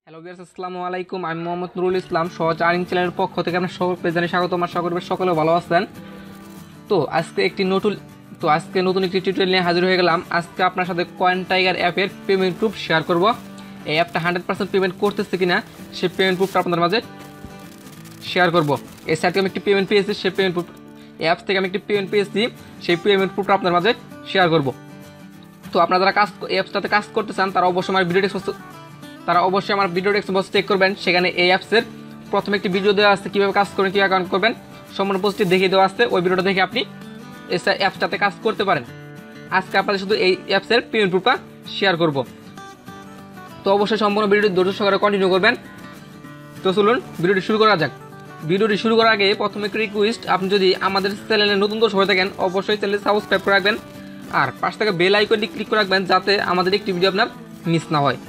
Hello viewers, আসসালামু আলাইকুম। আমি মোহাম্মদ নুরুল ইসলাম, সহজ আর্নিং চ্যানেলের পক্ষ থেকে আপনার সকলকে জানাই স্বাগতম। আশা করি সকলে ভালো আছেন। তো আজকে নতুন একটি টিউটোরিয়াল নিয়ে হাজির হয়ে গেলাম। আজকে আপনার সাথে CoinTiger অ্যাপের পেমেন্ট প্রুফ শেয়ার করব। এই অ্যাপটা 100% পেমেন্ট করতেছে কিনা সেই পেমেন্ট প্রুফটা আপনাদের মাঝে শেয়ার করব। এই সাইট থেকে আমি একটি পেমেন্ট পেয়েছি, সেই পেমেন্ট প্রুফ অ্যাপস থেকে আমি একটি পেমেন্ট পেয়েছি, সেই পেমেন্ট প্রুফটা আপনাদের মাঝে শেয়ার করব। তো আপনারা যারা অ্যাপসটাতে কাজ করতে চান তারা অবশ্যই আমার ভিডিও ডেসক্রিপশন চেক করবেন। সেখানে এই অ্যাপসের প্রথমে একটি ভিডিও দেওয়া আছে, কীভাবে কাজ করবেন, কীভাবে অ্যাকাউন্ট করবেন, সম্পূর্ণ পোস্টটি দেখিয়ে দেওয়া আছে। ওই ভিডিওটা দেখে আপনি এই অ্যাপসটাতে কাজ করতে পারেন। আজকে আপনাদের শুধু এই অ্যাপসের পেমেন্ট প্রুফটা শেয়ার করব। তো অবশ্যই সম্পূর্ণ ভিডিওটি ধৈর্য সহকারে কন্টিনিউ করবেন। তো চলুন ভিডিওটি শুরু করা যাক। ভিডিওটি শুরু করার আগে প্রথমে একটি রিকোয়েস্ট, আপনি যদি আমাদের চ্যানেলে নতুন দর্শক হয়ে থাকেন অবশ্যই চ্যানেল সাবস্ক্রাইব করে রাখবেন আর পাশ থেকে বেল আইকনটি ক্লিক করে রাখবেন যাতে আমাদের একটি ভিডিও আপনার মিস না হয়।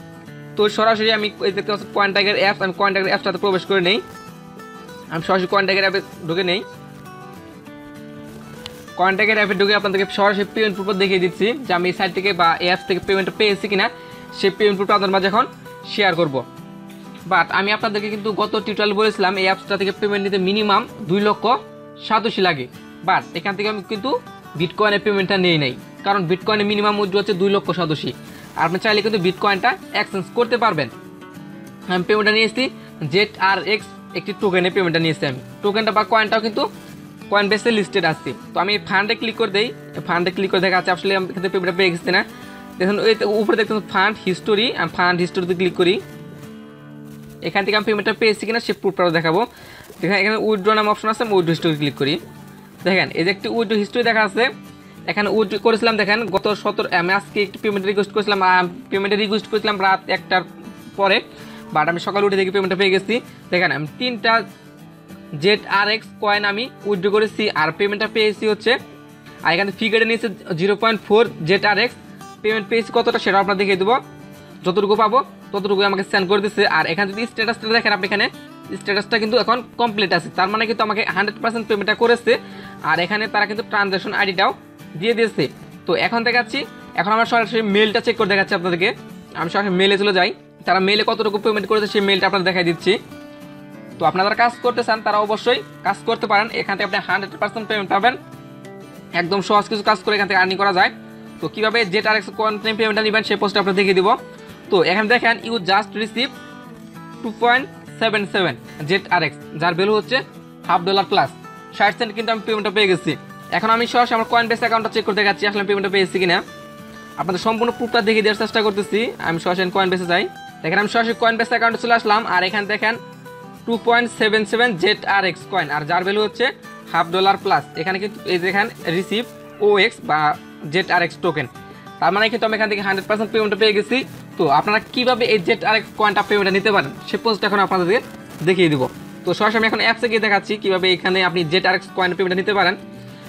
তো সরাসরি আমি দেখতে পাচ্ছি CoinTiger অ্যাপস, আমি CoinTiger অ্যাপসটাতে প্রবেশ করে নেই। আমি সরাসরি CoinTiger অ্যাপে ঢুকে নেই। CoinTiger অ্যাপে ঢুকে আপনাদেরকে সরাসরি পেমেন্ট প্রুফ দেখিয়ে দিচ্ছি যে আমি এই সাইট থেকে বা অ্যাপস থেকে পেমেন্টটা পেয়েছি কিনা। সেই পেমেন্ট প্রুফটা আপনাদের মাঝে এখন শেয়ার করব। বাট আমি আপনাদেরকে কিন্তু গত টিউটোরিয়াল বলেছিলাম এই অ্যাপসটা থেকে পেমেন্ট নিতে মিনিমাম 2,87,000 লাগে। বাট এখান থেকে আমি কিন্তু বিটকয়েনের পেমেন্টটা নিয়ে নেই, কারণ বিটকয়েনের মিনিমাম মূল্য হচ্ছে 2,87,000। আপনি চাইলে কিন্তু বিটকয়েনটা এক্সচেঞ্জ করতে পারবেন। আমি পেমেন্টটা নিয়েছি ZRX একটি টোকেনে পেমেন্টটা নিয়েছি। আমি টোকেনটা বা কয়েনটাও কিন্তু কয়েন বেসে লিস্টেড আসছে। তো আমি ফান্ডে ক্লিক করে দিই। ফান্ডে ক্লিক করে দেখা যাচ্ছে আসলে আমি কিন্তু পেমেন্টটা পেয়ে গেছি না। দেখুন ওই উপরে দেখুন ফান্ড হিস্টোরি, আমি ফান্ড হিস্টোরিতে ক্লিক করি। এখান থেকে আমি পেমেন্টটা পেয়েছি কিনা সে প্রুফটাও দেখাবো। দেখেন এখানে উইথড্র নাম অপশন আছে, আমি উইথড্র হিস্টোরি ক্লিক করি। দেখেন এই যে একটি উইথড্র হিস্টোরি দেখা আছে, এখানে উইথড্র করেছিলাম। দেখেন গত 17 আমি আজকে একটি পেমেন্ট রিকোয়েস্ট করেছিলাম, রাত 1টার পরে। বাট আমি সকালে উঠে দেখি পেমেন্টটা পেয়ে গেছি। দেখেন আমি 3টা ZRX কয়েন আমি উইথড্র করেছি আর পেমেন্টটা পেয়েছি হচ্ছে, আর এখানে ফি কেটে নিয়েছে 0.4 ZRX। পেমেন্ট পেয়েছি কতটা সেটা আপনার দেখিয়ে দেবো। যতটুকু পাবো ততটুকু আমাকে সেন্ড করে দিচ্ছে। আর এখানে যদি স্ট্যাটাসটা দেখেন আপনি, এখানে স্ট্যাটাসটা কিন্তু এখন কমপ্লিট আছে, তার মানে কিন্তু আমাকে 100% পেমেন্টটা করেছে। আর এখানে তারা কিন্তু ট্রানজ্যাকশন আইডিটাও দিয়ে দিয়েছে। তো এখন দেখাচ্ছি, এখন আমরা সরাসরি মেলটা চেক করে দেখাচ্ছি আপনাদেরকে। আমি সরাসরি মেলে চলে যাই, তারা মেলে কতটুকু পেমেন্ট করেছে সেই মেলটা আপনাদের দেখাই দিচ্ছি। তো আপনারা যারা কাজ করতে চান তারা অবশ্যই কাজ করতে পারেন। এখান থেকে আপনি 100% পেমেন্ট পাবেন। একদম সহজ কিছু কাজ করে এখান থেকে আর্নিং করা যায়। তো কীভাবে ZRX কয়েন পেমেন্টটা নেবেন সেই পোস্টটা আপনাদের দেখিয়ে দিব। তো এখানে দেখেন ইউ জাস্ট রিসিভ 2.77 ZRX, যার ভ্যালু হচ্ছে $0.50 60 সেন্ট কিন্তু আমি পেমেন্টটা পেয়ে গেছি। এখন আমি সরাসরি আমার কয়েনবেস অ্যাকাউন্টটা চেক করতে যাচ্ছি আসলে পেমেন্টটা পেয়েছি কিনা। আপনাদের সম্পূর্ণ প্রুফটা দেখিয়ে দেওয়ার চেষ্টা করতেছি। আমি সরাসরি কয়েনবেসে যাই। দেখেন আমি সরাসরি কয়েনবেস অ্যাকাউন্টে চলে আসলাম আর এখানে দেখেন 2.77 ZRX কয়েন আর যার ভ্যালু হচ্ছে $0.50। এখানে কিন্তু এই দেখেন রিসিভ OX বা ZRX টোকেন, তার মানে কিন্তু আমি এখান থেকে 100% পেমেন্টটা পেয়ে গেছি। তো আপনারা কীভাবে এই ZRX কয়েনটা পেমেন্টটা নিতে পারেন সে পোস্টটা এখন আপনাদেরকে দেখিয়ে দিব। তো সরাসরি আমি এখন অ্যাপসে গিয়ে দেখাচ্ছি কীভাবে এখানে আপনি ZRX কয়েন পেমেন্টটা নিতে পারেন।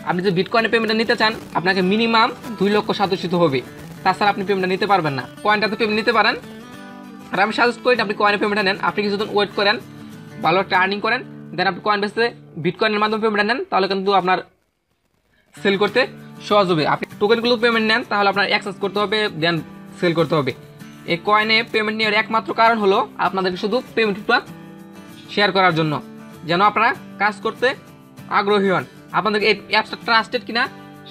আপনি যদি বিটকয়েনের পেমেন্টটা নিতে চান আপনাকে মিনিমাম 2,87,000 হবে, তাছাড়া আপনি পেমেন্টটা নিতে পারবেন না। কয়েনটাতে পেমেন্ট নিতে পারেন। আর আমি সাজেস্ট করি আপনি কয়েনের পেমেন্টটা নেন। আপনি কিছুদিন ওয়েট করেন, ভালো একটা আর্নিং করেন, দেন আপনি কয়েন বেসে বিটকয়েনের মাধ্যমে পেমেন্টটা নেন, তাহলে কিন্তু আপনার সেল করতে সহজ হবে। আপনি টোকেনগুলো পেমেন্ট নেন তাহলে আপনার অ্যাক্সেস করতে হবে, দেন সেল করতে হবে। এই কয়েনে পেমেন্ট নেওয়ার একমাত্র কারণ হলো আপনাদেরকে শুধু পেমেন্টটা শেয়ার করার জন্য, যেন আপনারা কাজ করতে আগ্রহী হন। আপনাদের এই অ্যাপসটা ট্রাস্টেড কিনা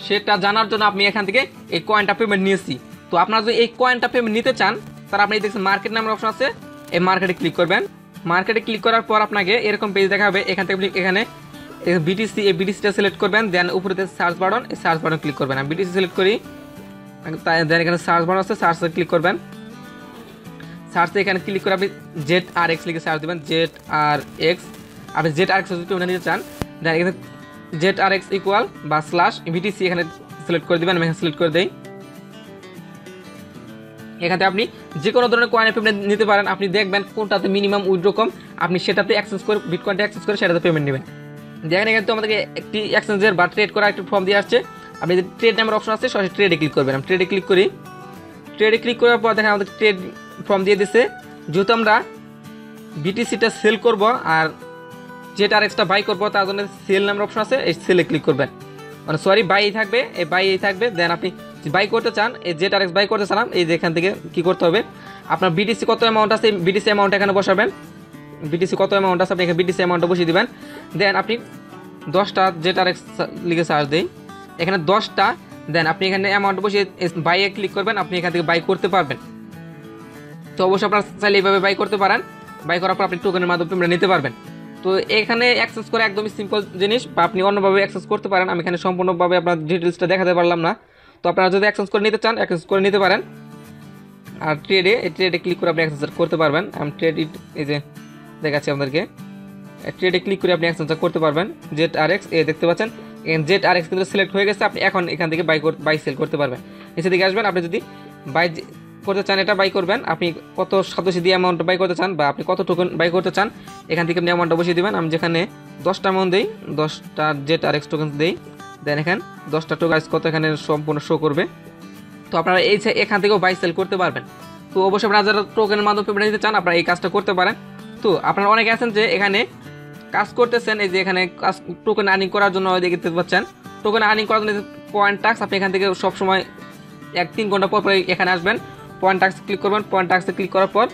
সেটা জানার জন্য আপনি এখান থেকে এই কয়েনটা পেমেন্ট নিয়েছি। তো আপনারা যদি এই কয়েনটা পেমেন্ট নিতে চান তারা আপনি দেখছেন মার্কেট নামের অপশন আছে, এই মার্কেটে ক্লিক করবেন। মার্কেটে ক্লিক করার পর আপনাকে এরকম পেজ দেখাবে। এখান থেকে এখানে BTC, এই BTCটা সিলেক্ট করবেন, দেন উপরে সার্চ বাটন, এই সার্চ বাটন ক্লিক করবেন। আমি BTC সিলেক্ট করি, দেন এখানে সার্চ বাটন আছে, সার্চে ক্লিক করবেন। সার্চে এখানে ক্লিক করে আপনি ZRX লিখে সার্চ দেবেন, ZRX। আপনি ZRX যদি পেমেন্ট নিতে চান দেন এখানে ZRX ইকুয়াল বা স্ল্যাশ BTC এখানে সিলেক্ট করে দেবেন। আমি এখানে সিলেক্ট করে দিই। এখানে আপনি যে কোনো ধরনের কয়েনের পেমেন্ট নিতে পারেন। আপনি দেখবেন কোনটাতে মিনিমাম উইথড্র কম, আপনি সেটাতে অ্যাক্সেস করে বিটকয়েনটা অ্যাক্সেস করে সেটাতে পেমেন্ট নেবেন। দেখেন এখানে তো আমাদেরকে একটি এক্সচেঞ্জের বা ট্রেড করা একটি ফর্ম দিয়ে আসছে। আপনি যে ট্রেড নামের অপশন আছে সরাসরি ট্রেডে ক্লিক করবেন। আমি ট্রেডে ক্লিক করি। ট্রেডে ক্লিক করার পর দেখেন আমাদের ট্রেড ফর্ম দিয়ে দিচ্ছে। যেহেতু আমরা BTCটা সেল করব আর ZRXটা বাই করবো, তার জন্য সেল নামের অপশন আছে, এই সেলে ক্লিক করবেন। মানে সরি বাই থাকবে, এই বাই থাকবে। দেন আপনি বাই করতে চান, এই ZRX বাই করতে চান, এই যে এখান থেকে কী করতে হবে আপনার বিটিসি কত অ্যামাউন্ট আছে বিটিসি অ্যামাউন্ট এখানে বসাবেন, বিটিসি কত অ্যামাউন্ট আছে আপনি এখানে বিটিসি অ্যামাউন্টটা বসিয়ে দিবেন। দেন আপনি 10টা ActxUh লিখে সার্চ দিই, এখানে 10টা, দেন আপনি এখানে অ্যামাউন্ট বসিয়ে বাইয়ে ক্লিক করবেন, আপনি এখান থেকে বাই করতে পারবেন। তো অবশ্যই আপনারা চাইলে এইভাবে বাই করতে পারেন, বাই করার পর আপনি টোকেনের মাধ্যমে পেমেন্ট নিতে পারবেন। তো এখানে অ্যাক্সেস করা একদমই সিম্পল জিনিস, বা আপনি অন্যভাবে অ্যাক্সেস করতে পারেন, আমি এখানে সম্পূর্ণভাবে আপনার ডিটেলসটা দেখাতে পারলাম না। তো আপনারা যদি অ্যাক্সেস করে নিতে চান অ্যাক্সেস করে নিতে পারেন। আর ট্রেডে ক্লিক করে আপনি অ্যাক্সেস করতে পারবেন। আমি ট্রেড এই যে দেখাচ্ছি আপনাদেরকে, ট্রেডে ক্লিক করে আপনি অ্যাক্সেস করতে পারবেন। ZRX দেখতে পাচ্ছেন, ZRX কিন্তু সিলেক্ট হয়ে গেছে, আপনি এখন এখান থেকে বাই সেল করতে পারবেন। নিচে দিকে আসবেন, আপনি যদি বাই করতে চান এটা বাই করবেন, আপনি কত সদস্য দিয়ে অ্যামাউন্ট বাই করতে চান বা আপনি কত টোকেন বাই করতে চান এখান থেকে আপনি অ্যামাউন্টটা বসিয়ে দেবেন। আমি যেখানে 10টা অ্যামাউন্ট দিই, 10টা ZRX টোকেন দিই, দেন এখানে 10টা টোকেন কত এখানে সম্পূর্ণ শো করবে। তো আপনারা এখান থেকেও বাই সেল করতে পারবেন। তো অবশ্যই আপনারা যারা টোকেনের মাধ্যমে পেমেন্ট নিতে চান আপনারা এই কাজটা করতে পারেন। তো আপনারা অনেকে আছেন যে এখানে কাজ করতেছেন, এই যে এখানে কাজ টোকেন আর্নিং করার জন্য দেখতে পাচ্ছেন, টোকেন আর্নিং করার জন্য পয়েন্ট টাস্ক, আপনি এখান থেকে সবসময় 1-3 ঘন্টা পর এখানে আসবেন, পয়েন্ট টাস্ক ক্লিক করবেন। পয়েন্ট টাস্কে ক্লিক করার পর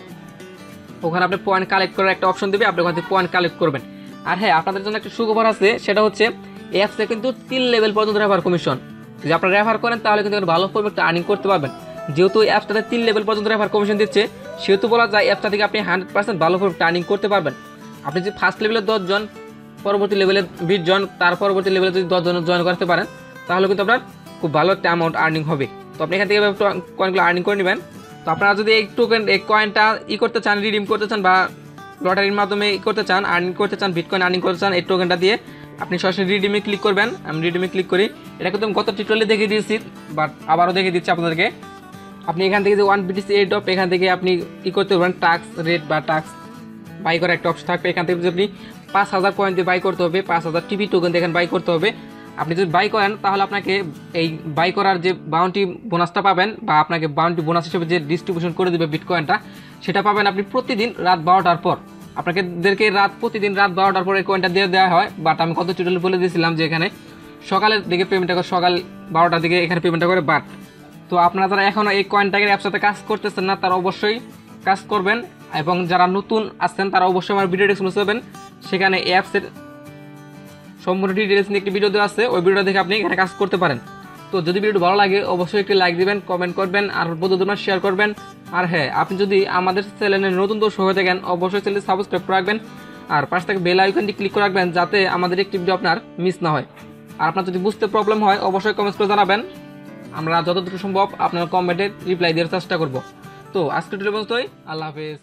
ওখানে আপনি পয়েন্ট কালেক্ট করার একটা অপশন দেবে, আপনি ওখান থেকে পয়েন্ট কালেক্ট করবেন। আর হ্যাঁ, আপনাদের জন্য একটা সুখবর আছে, সেটা হচ্ছে এই অ্যাপসে কিন্তু 3 লেভেল পর্যন্ত রেফার কমিশন, যদি আপনারা রেফার করেন তাহলে কিন্তু ভালো পরিমাণ আর্নিং করতে পারবেন। যেহেতু এই অ্যাপসটাতে 3 লেভেল পর্যন্ত রেফার কমিশন দিচ্ছে, সেহেতু বলা যায় অ্যাপসটা থেকে আপনি 100% ভালো পরিমাণ আর্নিং করতে পারবেন। আপনি যদি ফার্স্ট লেভেলে 10 জন, পরবর্তী লেভেলে 20 জন, তার পরবর্তী লেভেলে যদি 10 জন জয়েন করতে পারেন তাহলে কিন্তু আপনার খুব ভালো একটা অ্যামাউন্ট আর্নিং হবে। তো আপনি এখান থেকে কয়েনগুলো আর্নিং করে নেবেন। তো আপনারা যদি এই টোকেন এই কয়েনটা করতে চান, রিডিম করতে চান বা লটারির মাধ্যমে করতে চান, আর্নিং করতে চান, বিটকয়েন আর্নিং করতে চান, এই টোকেনটা দিয়ে আপনি সরাসরি রিডিমে ক্লিক করবেন। আমি রিডিমে ক্লিক করি, এটা কিন্তু গত টিউটোরিয়ালে দেখিয়ে দিয়েছি, বাট আবারও দেখিয়ে দিচ্ছি আপনাদেরকে। আপনি এখান থেকে যে 1 BTC এডপ এখান থেকে আপনি করতে পারবেন, টাক্স রেট বা টাক্স বাই করার একটা অপশন থাকবে। এখান থেকে যদি আপনি 5000 কয়েন দিয়ে বাই করতে হবে, 5000 টিভি টোকেন দিয়ে বাই করতে হবে। আপনি যদি বাই করেন তাহলে আপনাকে এই বাই করার যে বাউন্টি বোনাসটা পাবেন, বা আপনাকে বাউন্টি বোনাস হিসেবে যে ডিস্ট্রিবিউশন করে দেবে বিটকয়েনটা, সেটা পাবেন আপনি প্রতিদিন রাত 12টার পর। আপনাদেরকে প্রতিদিন রাত 12টার পর এই কয়েনটা দিয়ে দেওয়া হয়। বাট আমি কত টিউটোরিয়ালে বলে দিয়েছিলাম যে এখানে সকালের দিকে পেমেন্টটা করে, সকাল 12টার দিকে এখানে পেমেন্টটা করে। বাট তো আপনারা যারা এখনও এই CoinTiger অ্যাপসটাতে কাজ করতেছেন না তারা অবশ্যই কাজ করবেন, এবং যারা নতুন আসছেন তারা অবশ্যই আমার ভিডিও ডেসক্রিপশনে যাবেন, সেখানে এই অ্যাপসের সম্পূর্ণ ডিটেলস নিয়ে একটি ভিডিও দেওয়া আছে, ওই ভিডিওটা দেখে আপনি এখানে কাজ করতে পারেন। তো যদি ভিডিওটি ভালো লাগে অবশ্যই একটি লাইক দিবেন, কমেন্ট করবেন, আর বন্ধুদের শেয়ার করবেন। আর হ্যাঁ, আপনি যদি আমাদের চ্যানেলে নতুন দর্শক হয়ে থাকেন অবশ্যই চ্যানেলটি সাবস্ক্রাইব করে রাখবেন, আর পাশে থেকে বেল আইকনটি ক্লিক করে রাখবেন যাতে আমাদের একটি ভিডিও আপনার মিস না হয়। আর আপনার যদি বুঝতে প্রবলেম হয় অবশ্যই কমেন্টস করে জানাবেন, আমরা যতটুকু সম্ভব আপনার কমেন্টে রিপ্লাই দেওয়ার চেষ্টা করব। তো আজকে ভিডিও পর্যন্তই, আল্লাহ হাফেজ।